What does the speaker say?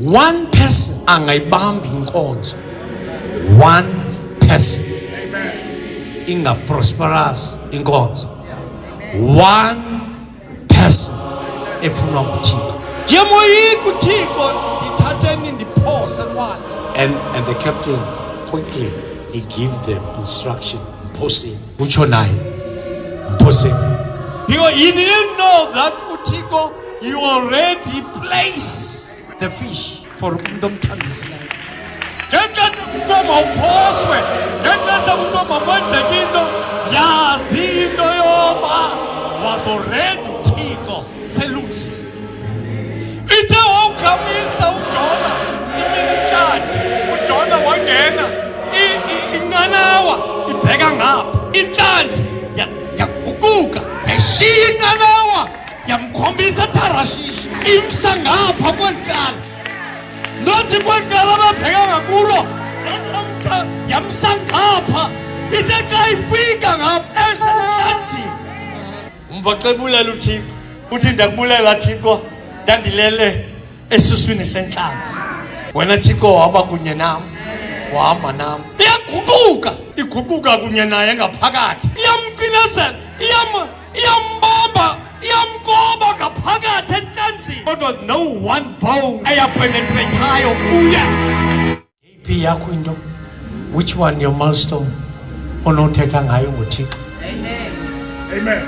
one person angayibamba inkonzo, one person inga prosperous inkonzo, one person efuna ukuthika ndiyamoyika uThixo ndithatheni ndiphose kwakhe. And the captain quickly he gave them instruction, mphoseni, utsho naye mphoseni, because he didn't know that uThixo he already placed the fish for umuntu omthambisileyo. Ngexesha kuthiwa uphoswe, ngexesha kuthiwa kwenzeka into, yazi into yoba was already uThixo selungisile. Ithe wawukhamisa uJona iminikathi, uJona wangena inqanawa ibheka ngapha, inhlanzi yaguquka eshiya inqanawa yamkhombisa Tarashishi imsa ngapha kwesikala, nothi kwesikala ababheka ngakulo yamsa ngapha. Ithe xa ifika ngapha esenhlanzini umva cebulela uThixo, uthi ndakubulela Thixo ndandilele esuswini senhlanzi, wena Thixo waba kunye nami, wahamba nami. Iyaguquka, iguquka kunye naye ngaphakathi, iyamqinezela, iyambamba, iyamgoba ngaphakathi enhlanzini, kodwa no one bone eyapenetrathayo kuye. Yiphi yakho into, which one your milestone onothetha ngayo ngoThixo? Amen.